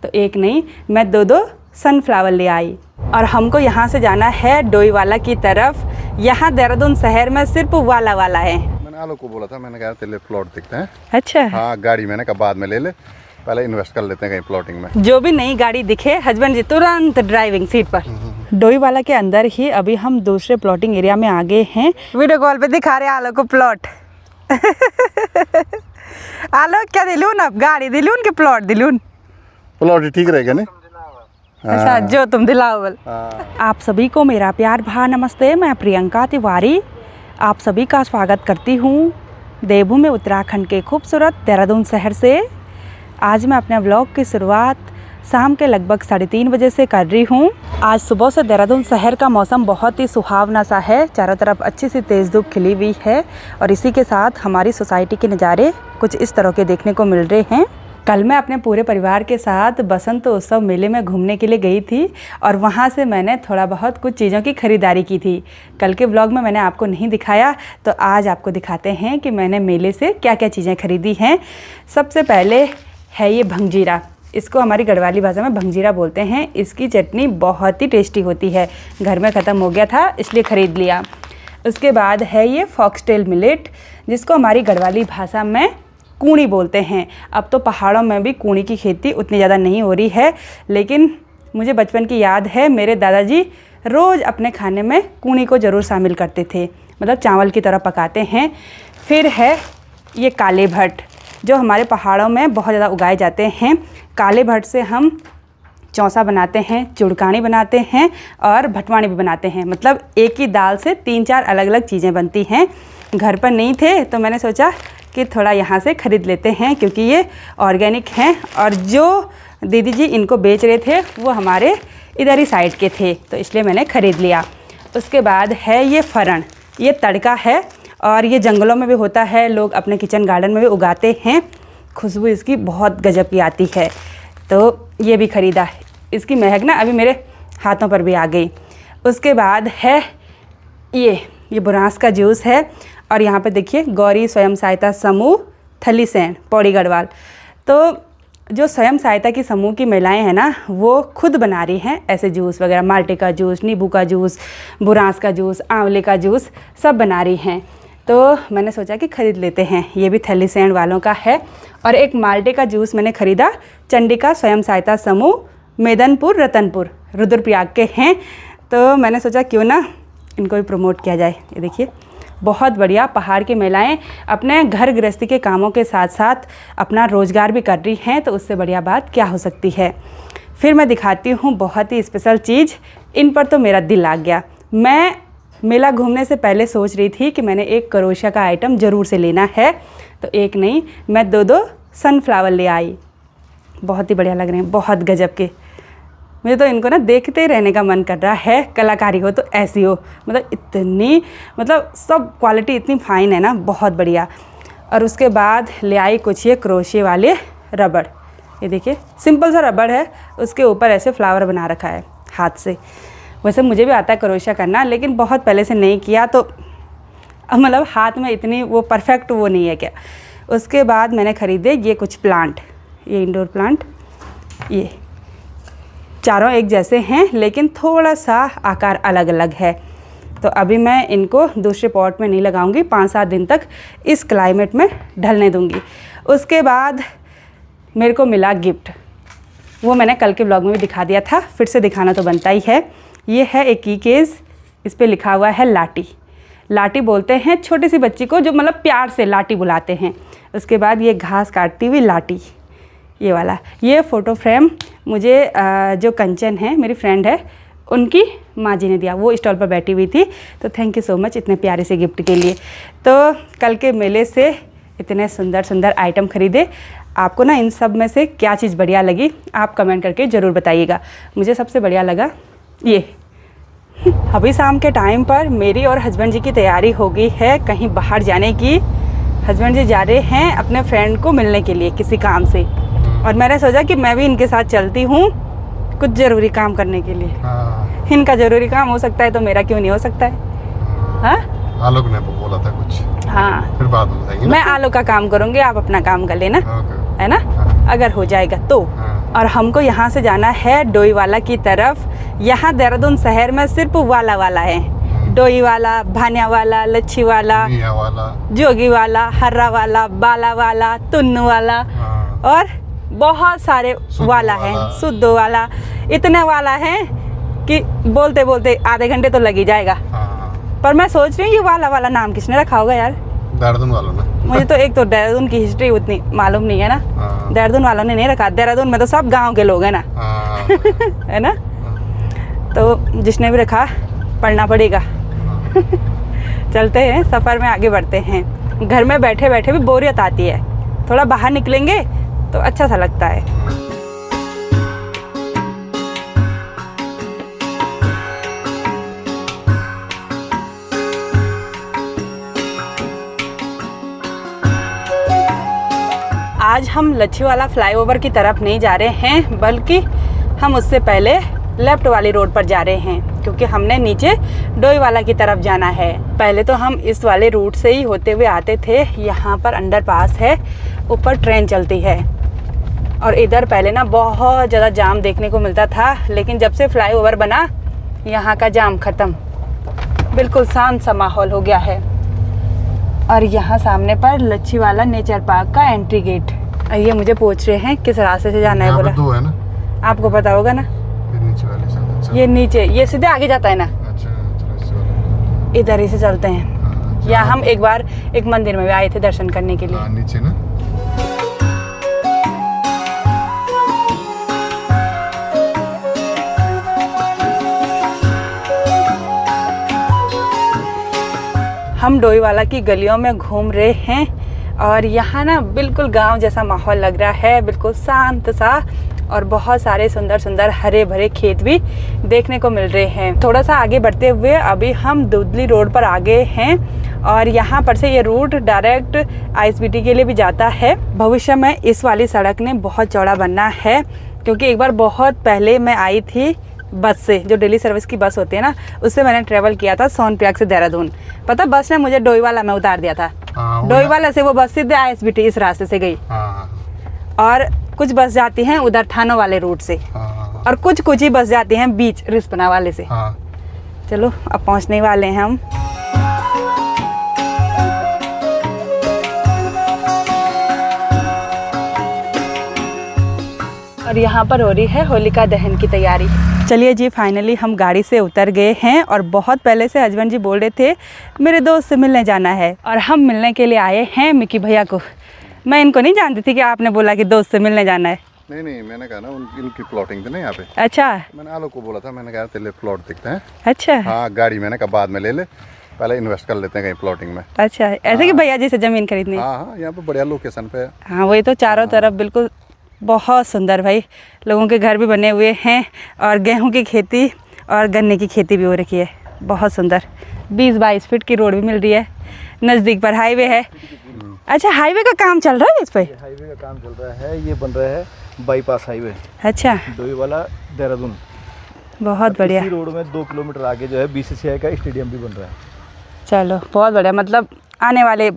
तो एक नहीं मैं दो सनफ्लावर ले आई। और हमको यहाँ से जाना है डोईवाला की तरफ। यहाँ देहरादून शहर में सिर्फ वाला है। मैंने आलोक को बोला था, मैंने कहा तेरे प्लॉट दिखते हैं। अच्छा हाँ, गाड़ी मैंने कहा बाद में ले ले, पहले इन्वेस्ट कर लेते हैं कहीं प्लॉटिंग में। जो भी नई गाड़ी दिखे हस्बैंड जी तुरंत ड्राइविंग सीट पर। डोईवाला के अंदर ही अभी हम दूसरे प्लॉटिंग एरिया में आ गए हैं। वीडियो कॉल पे दिखा रहे आलोक को प्लॉट। आलोक क्या दिलून, अब गाड़ी दिलून के प्लॉट दिलून? प्लॉट ठीक रहेगा नहीं? अच्छा जो तुम दिलाओ बोल। आप सभी को मेरा प्यार भरा नमस्ते। मैं प्रियंका तिवारी आप सभी का स्वागत करती हूँ देवभूमि उत्तराखंड के खूबसूरत देहरादून शहर से। आज मैं अपने ब्लॉग की शुरुआत शाम के लगभग 3:30 बजे से कर रही हूँ। आज सुबह से देहरादून शहर का मौसम बहुत ही सुहावना सा है। चारों तरफ अच्छी सी तेज़ धूप खिली हुई है और इसी के साथ हमारी सोसाइटी के नज़ारे कुछ इस तरह के देखने को मिल रहे हैं। कल मैं अपने पूरे परिवार के साथ बसंत उत्सव मेले में घूमने के लिए गई थी और वहाँ से मैंने थोड़ा बहुत कुछ चीज़ों की ख़रीदारी की थी। कल के व्लॉग में मैंने आपको नहीं दिखाया, तो आज आपको दिखाते हैं कि मैंने मेले से क्या क्या चीज़ें खरीदी हैं। सबसे पहले है ये भंगजीरा। इसको हमारी गढ़वाली भाषा में भंगजीरा बोलते हैं। इसकी चटनी बहुत ही टेस्टी होती है। घर में ख़त्म हो गया था इसलिए ख़रीद लिया। उसके बाद है ये फॉक्सटेल मिलेट, जिसको हमारी गढ़वाली भाषा में कूणी बोलते हैं। अब तो पहाड़ों में भी कूणी की खेती उतनी ज़्यादा नहीं हो रही है, लेकिन मुझे बचपन की याद है मेरे दादाजी रोज़ अपने खाने में कूणी को ज़रूर शामिल करते थे, मतलब चावल की तरह पकाते हैं। फिर है ये काले भट्ट, जो हमारे पहाड़ों में बहुत ज़्यादा उगाए जाते हैं। काले भट्ट से हम चौंसा बनाते हैं, चुड़कानी बनाते हैं और भटवानी भी बनाते हैं। मतलब एक ही दाल से 3-4 अलग अलग चीज़ें बनती हैं। घर पर नहीं थे तो मैंने सोचा कि थोड़ा यहाँ से ख़रीद लेते हैं, क्योंकि ये ऑर्गेनिक हैं और जो दीदी जी इनको बेच रहे थे वो हमारे इधर ही साइड के थे, तो इसलिए मैंने ख़रीद लिया। उसके बाद है ये फरण, ये तड़का है और ये जंगलों में भी होता है, लोग अपने किचन गार्डन में भी उगाते हैं। खुशबू इसकी बहुत गजब की आती है, तो ये भी ख़रीदा। इसकी महक ना अभी मेरे हाथों पर भी आ गई। उसके बाद है ये बुरांस का जूस है और यहाँ पे देखिए गौरी स्वयं सहायता समूह थलीसैंण पौड़ी गढ़वाल। तो जो स्वयं सहायता की समूह की महिलाएं हैं ना, वो खुद बना रही हैं ऐसे जूस वगैरह, माल्टे का जूस, नींबू का जूस, बुरांस का जूस, आंवले का जूस, सब बना रही हैं। तो मैंने सोचा कि ख़रीद लेते हैं। ये भी थलीसैंण वालों का है। और एक माल्टे का जूस मैंने ख़रीदा, चंडिका स्वयं सहायता समूह मेदनपुर रतनपुर रुद्रप्रयाग के हैं। तो मैंने सोचा क्यों ना इनको भी प्रमोट किया जाए। ये देखिए बहुत बढ़िया, पहाड़ की महिलाएं अपने घर गृहस्थी के कामों के साथ साथ अपना रोज़गार भी कर रही हैं, तो उससे बढ़िया बात क्या हो सकती है। फिर मैं दिखाती हूँ बहुत ही स्पेशल चीज़। इन पर तो मेरा दिल आ गया। मैं मेला घूमने से पहले सोच रही थी कि मैंने एक क्रोशिया का आइटम ज़रूर से लेना है, तो एक नहीं मैं दो सनफ्लावर ले आई। बहुत ही बढ़िया लग रहे हैं, बहुत गजब के। मुझे तो इनको ना देखते ही रहने का मन कर रहा है। कलाकारी हो तो ऐसी हो, मतलब इतनी, मतलब सब क्वालिटी इतनी फ़ाइन है ना, बहुत बढ़िया। और उसके बाद ले आई कुछ ये क्रोशिया वाले रबड़। ये देखिए सिंपल सा रबड़ है, उसके ऊपर ऐसे फ्लावर बना रखा है हाथ से। वैसे मुझे भी आता है क्रोशिया करना, लेकिन बहुत पहले से नहीं किया, तो मतलब हाथ में इतनी वो परफेक्ट वो नहीं है क्या। उसके बाद मैंने ख़रीदे ये कुछ प्लांट, ये इंडोर प्लांट। ये चारों एक जैसे हैं लेकिन थोड़ा सा आकार अलग अलग है, तो अभी मैं इनको दूसरे पॉट में नहीं लगाऊंगी, 5-7 दिन तक इस क्लाइमेट में ढलने दूंगी। उसके बाद मेरे को मिला गिफ्ट, वो मैंने कल के ब्लॉग में भी दिखा दिया था, फिर से दिखाना तो बनता ही है। ये है एक की केस, इस पर लिखा हुआ है लाटी। लाटी बोलते हैं छोटी सी बच्ची को, जो मतलब प्यार से लाटी बुलाते हैं। उसके बाद ये घास काटती हुई लाटी, ये वाला। ये फ़ोटो फ्रेम मुझे जो कंचन है, मेरी फ्रेंड है, उनकी माँ जी ने दिया। वो स्टॉल पर बैठी हुई थी, तो थैंक यू सो मच इतने प्यारे से गिफ्ट के लिए। तो कल के मेले से इतने सुंदर सुंदर आइटम खरीदे। आपको ना इन सब में से क्या चीज़ बढ़िया लगी, आप कमेंट करके ज़रूर बताइएगा। मुझे सबसे बढ़िया लगा ये। अभी शाम के टाइम पर मेरी और हस्बैंड जी की तैयारी हो गई है कहीं बाहर जाने की। हस्बैंड जी जा रहे हैं अपने फ्रेंड को मिलने के लिए किसी काम से, और मैंने सोचा कि मैं भी इनके साथ चलती हूँ कुछ ज़रूरी काम करने के लिए। इनका ज़रूरी काम हो सकता है तो मेरा क्यों नहीं हो सकता है। हाँ, आलोक ने बोला था कुछ। हाँ, फिर बाद में बताएंगे। मैं आलोक का काम करूँगी, आप अपना काम कर लेना, है ना, अगर हो जाएगा तो। और हमको यहाँ से जाना है डोईवाला की तरफ। यहाँ देहरादून शहर में सिर्फ वाला वाला है, डोईवाला, भानियावाला, लच्छीवाला, जोगीवाला, हर्रावाला, बालावाला, तुन्नूवाला और बहुत सारे वाला हैं, सुद्धो वाला, इतने वाला हैं कि बोलते बोलते आधे घंटे तो लग ही जाएगा। पर मैं सोच रही हूँ ये वाला नाम किसने रखा होगा यार? देहरादून वालों ने। मुझे तो एक तो देहरादून की हिस्ट्री उतनी मालूम नहीं है ना, देहरादून वालों ने नहीं रखा। देहरादून में तो सब गांव के लोग हैं ना, है ना, तो जिसने भी रखा पढ़ना पड़ेगा। चलते हैं, सफ़र में आगे बढ़ते हैं। घर में बैठे बैठे भी बोरियत आती है, थोड़ा बाहर निकलेंगे तो अच्छा सा लगता है। आज हम लच्छीवाला फ्लाईओवर की तरफ नहीं जा रहे हैं, बल्कि हम उससे पहले लेफ्ट वाली रोड पर जा रहे हैं, क्योंकि हमने नीचे डोईवाला की तरफ जाना है। पहले तो हम इस वाले रूट से ही होते हुए आते थे। यहाँ पर अंडरपास है, ऊपर ट्रेन चलती है और इधर पहले ना बहुत ज़्यादा जाम देखने को मिलता था, लेकिन जब से फ्लाईओवर बना यहाँ का जाम ख़त्म, बिल्कुल शांत सा माहौल हो गया है। और यहाँ सामने पर लच्छीवाला नेचर पार्क का एंट्री गेट। ये मुझे पूछ रहे हैं किस रास्ते से जाना है, बोला दो है ना, आपको पता होगा ना। नीचे वाले से, ये नीचे, ये सीधे आगे जाता है ना। अच्छा, इधर ही से चलते हैं। यहाँ हम एक बार एक मंदिर में भी आए थे दर्शन करने के लिए। नीचे ना। हम डोईवाला की गलियों में घूम रहे हैं और यहाँ ना बिल्कुल गांव जैसा माहौल लग रहा है, बिल्कुल शांत सा, और बहुत सारे सुंदर सुंदर हरे भरे खेत भी देखने को मिल रहे हैं। थोड़ा सा आगे बढ़ते हुए अभी हम दुधली रोड पर आ गए हैं और यहाँ पर से ये रूट डायरेक्ट ISBT के लिए भी जाता है। भविष्य में इस वाली सड़क ने बहुत चौड़ा बनना है, क्योंकि एक बार बहुत पहले मैं आई थी बस से, जो डेली सर्विस की बस होती है ना, उससे मैंने ट्रैवल किया था सोनप्रयाग से देहरादून। पता बस ने मुझे डोईवाला में उतार दिया था। डोईवाला से वो बस सीधे ISBT इस रास्ते से गई, और कुछ बस जाती हैं उधर थानों वाले रूट से, और कुछ ही बस जाती हैं बीच रिस्पना वाले से। चलो अब पहुंचने वाले हैं हम। और यहाँ पर हो रही है होलिका दहन की तैयारी। चलिए जी, फाइनली हम गाड़ी से उतर गए हैं और बहुत पहले से हस्बैंड जी बोल रहे थे मेरे दोस्त से मिलने जाना है, और हम मिलने के लिए आए हैं मिकी भैया को। मैं इनको नहीं जानती थी कि आपने बोला कि दोस्त से मिलने जाना है। नहीं, मैंने कहा ना इनकी प्लॉटिंग थी ना यहाँ पे। अच्छा, मैंने आलोक को बोला था, मैंने कहा तेरे प्लॉट दिखते हैं। अच्छा, हाँ, गाड़ी मैंने कहा बाद में ले ले, पहले इन्वेस्ट कर लेते हैं कहीं प्लॉटिंग में। अच्छा, ऐसे कि भैया जी से ज़मीन खरीदनी। हाँ, यहाँ पे बढ़िया लोकेशन पे है। हाँ, वही तो, चारों तरफ बिल्कुल बहुत सुंदर भाई, लोगों के घर भी बने हुए हैं और गेहूं की खेती और गन्ने की खेती भी हो रखी है, बहुत सुंदर। 20-22 फीट की रोड भी मिल रही है, नज़दीक पर हाईवे है। अच्छा, हाईवे का काम चल रहा है इस पे? हाईवे का काम चल रहा है, ये बन रहा है बाईपास हाईवे। अच्छा, डोईवाला देहरादून, बहुत बढ़िया। इसी रोड में 2 किलोमीटर आगे जो है BCCI का स्टेडियम भी बन रहा है। चलो बहुत बढ़िया, मतलब आने वाले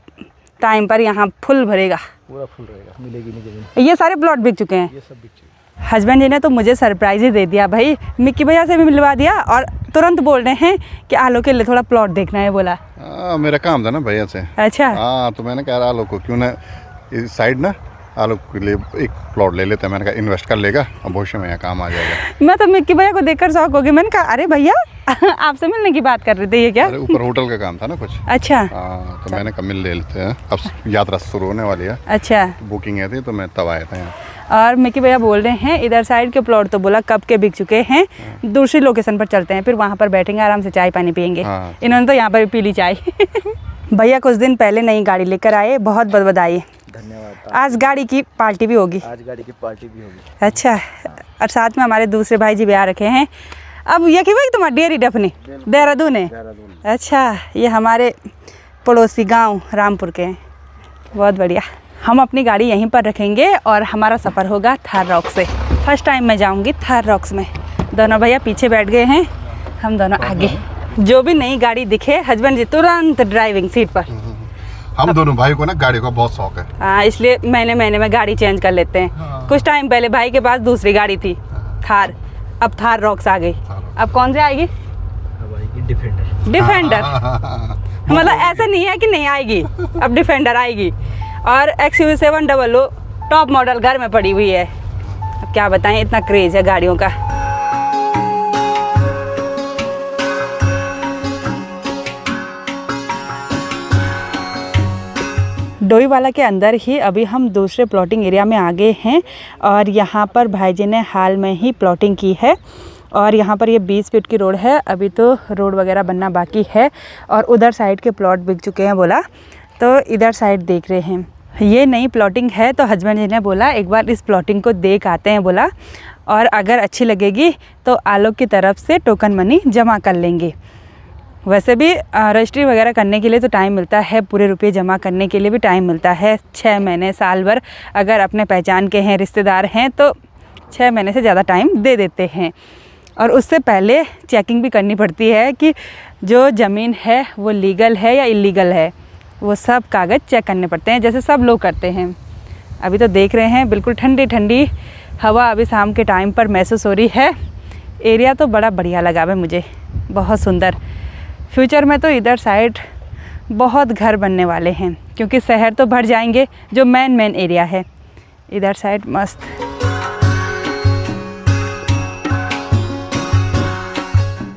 टाइम पर यहाँ फुल भरेगा, पूरा फुल रहेगा, मिलेगी नहीं जमीन। ये सारे प्लॉट बिक चुके हैं? ये सब बिक चुके हैं। हस्बैंड जी ने तो मुझे सरप्राइज ही दे दिया भाई, मिक्की भैया से भी मिलवा दिया और तुरंत बोल रहे हैं कि आलोक के लिए थोड़ा प्लॉट देखना है, बोला। मेरा काम था ना भैया से। अच्छा, हाँ, तो मैंने कहा आलोक को क्यों ना इस साइड ना आलोक के लिए एक प्लॉट ले लेते हैं। मैंने कहा इन्वेस्ट कर लेगा और भविष्य में यहाँ काम आ जाएगा। मैं तो मिक्की भैया को देखकर शौक हो गई। मैंने कहा अरे भैया आपसे मिलने की बात कर रहे थे, ये क्या? अरे ऊपर होटल का काम था ना कुछ। अच्छा, हाँ, तो मैंने कहा मिल ले लेते हैं, अब यात्रा शुरू होने वाली है। अच्छा, बुकिंग है थी तो मैं तब आया था यहाँ। और मिक्की भैया बोल रहे हैं इधर साइड के प्लॉट तो बोला कब के बिक चुके हैं, दूसरी लोकेशन पर चलते हैं, फिर वहाँ पर बैठेंगे, आराम से चाय पानी पियेंगे। हाँ। इन्होंने तो यहाँ पर पी ली चाय। भैया कुछ दिन पहले नई गाड़ी लेकर आए, बहुत बहुत बधाई। धन्यवाद। आज गाड़ी की पार्टी भी होगी। आज गाड़ी की पार्टी भी होगी। अच्छा, और साथ में हमारे दूसरे भाई जी भी आ रखे हैं। अब ये कि भाई तुम्हारा डेयरी डफनी देहरादून है? अच्छा, ये हमारे पड़ोसी गांव रामपुर के हैं। बहुत बढ़िया। हम अपनी गाड़ी यहीं पर रखेंगे और हमारा सफ़र होगा थार रॉक से। फर्स्ट टाइम मैं जाऊंगी थार रॉक्स में। दोनों भैया पीछे बैठ गए हैं, हम दोनों आगे। जो भी नई गाड़ी दिखे हस्बैंड जी तुरंत ड्राइविंग सीट पर। हम दोनों भाई को ना गाड़ी का बहुत शौक है। हाँ, इसलिए महीने में गाड़ी चेंज कर लेते हैं। हाँ। कुछ टाइम पहले भाई के पास दूसरी गाड़ी थी, थार, अब थार रॉक्स आ गई। अब कौन से आएगी? अब आएगी डिफेंडर। डिफेंडर। मतलब ऐसा नहीं है कि नहीं आएगी, अब डिफेंडर आएगी। और XUV 700 टॉप मॉडल घर में पड़ी हुई है। अब क्या बताएं, इतना क्रेज है गाड़ियों का। डोईवाला के अंदर ही अभी हम दूसरे प्लॉटिंग एरिया में आ गए हैं और यहाँ पर भाईजी ने हाल में ही प्लॉटिंग की है। और यहाँ पर ये 20 फीट की रोड है, अभी तो रोड वगैरह बनना बाकी है। और उधर साइड के प्लॉट बिक चुके हैं बोला, तो इधर साइड देख रहे हैं। ये नई प्लॉटिंग है, तो हस्बैंड जी ने बोला एक बार इस प्लॉटिंग को देख आते हैं बोला, और अगर अच्छी लगेगी तो आलोक की तरफ से टोकन मनी जमा कर लेंगे। वैसे भी रजिस्ट्री वगैरह करने के लिए तो टाइम मिलता है, पूरे रुपये जमा करने के लिए भी टाइम मिलता है। 6 महीने, साल भर, अगर अपने पहचान के हैं, रिश्तेदार हैं, तो 6 महीने से ज़्यादा टाइम दे देते हैं। और उससे पहले चेकिंग भी करनी पड़ती है कि जो ज़मीन है वो लीगल है या इलीगल है, वो सब कागज़ चेक करने पड़ते हैं, जैसे सब लोग करते हैं। अभी तो देख रहे हैं बिल्कुल ठंडी ठंडी हवा अभी शाम के टाइम पर महसूस हो रही है। एरिया तो बड़ा बढ़िया लगा है मुझे, बहुत सुंदर। फ्यूचर में तो इधर साइड बहुत घर बनने वाले हैं, क्योंकि शहर तो भर जाएंगे, जो मेन एरिया है इधर साइड मस्त।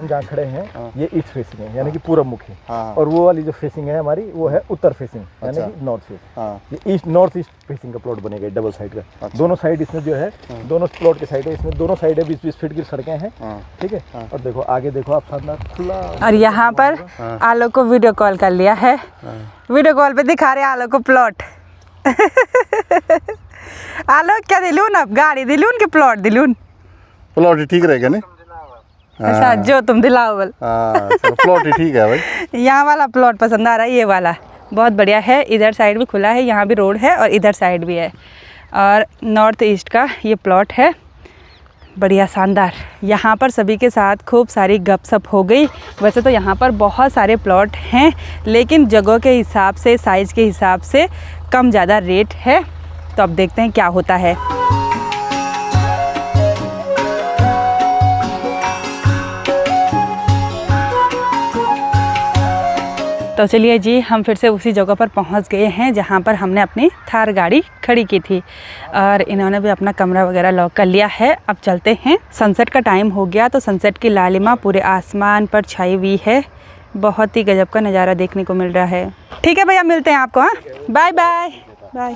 जहाँ खड़े हैं ये ईस्ट फेसिंग है, यानी कि पूरब मुखी। और वो वाली जो फेसिंग है हमारी वो है उत्तर फेसिंग, यानी कि नॉर्थ फेस। ये नॉर्थ ईस्ट फेसिंग का प्लॉट बनेगा, डबल साइड का। दोनों साइड इसमें जो है, दोनों प्लॉट के साइड है, इसमें दोनों साइड है 20-20 फीट की सड़कें हैं, ठीक है। और देखो आगे देखो आप, शानदार खुला। और यहाँ पर आलोक को वीडियो कॉल कर लिया है, वीडियो कॉल पे दिखा रहे आलोक को प्लॉट। आलोक क्या दिलून, अब गाड़ी दिलून के प्लॉट दिलून? प्लॉट ठीक रहेगा नहीं? अच्छा, जो तुम दिलाओ बोल। प्लॉट ही ठीक है भाई। यहाँ वाला प्लॉट पसंद आ रहा है, ये वाला बहुत बढ़िया है। इधर साइड भी खुला है, यहाँ भी रोड है और इधर साइड भी है। और नॉर्थ ईस्ट का ये प्लॉट है, बढ़िया शानदार। यहाँ पर सभी के साथ खूब सारी गपशप हो गई। वैसे तो यहाँ पर बहुत सारे प्लॉट हैं, लेकिन जगह के हिसाब से, साइज़ के हिसाब से कम ज़्यादा रेट है। तो अब देखते हैं क्या होता है। तो चलिए जी, हम फिर से उसी जगह पर पहुंच गए हैं जहां पर हमने अपनी थार गाड़ी खड़ी की थी। और इन्होंने भी अपना कमरा वगैरह लॉक कर लिया है। अब चलते हैं, सनसेट का टाइम हो गया, तो सनसेट की लालिमा पूरे आसमान पर छाई हुई है। बहुत ही गजब का नज़ारा देखने को मिल रहा है। ठीक है भैया, मिलते हैं आपको। हाँ, बाय बाय बाय।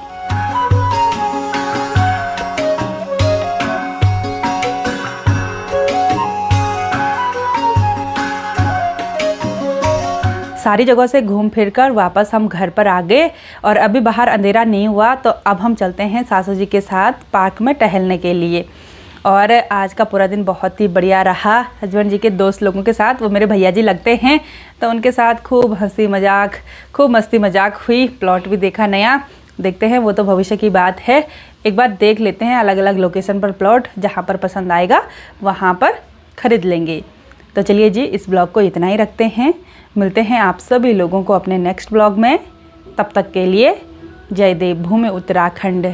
सारी जगह से घूम फिर कर वापस हम घर पर आ गए और अभी बाहर अंधेरा नहीं हुआ, तो अब हम चलते हैं सासू जी के साथ पार्क में टहलने के लिए। और आज का पूरा दिन बहुत ही बढ़िया रहा। हस्बैंड जी के दोस्त लोगों के साथ, वो मेरे भैया जी लगते हैं, तो उनके साथ खूब हंसी मजाक, खूब मस्ती मजाक हुई। प्लॉट भी देखा नया, देखते हैं, वो तो भविष्य की बात है। एक बार देख लेते हैं अलग अलग लोकेशन पर प्लॉट, जहाँ पर पसंद आएगा वहाँ पर ख़रीद लेंगे। तो चलिए जी, इस ब्लॉग को इतना ही रखते हैं। मिलते हैं आप सभी लोगों को अपने नेक्स्ट ब्लॉग में। तब तक के लिए जय देवभूमि उत्तराखंड।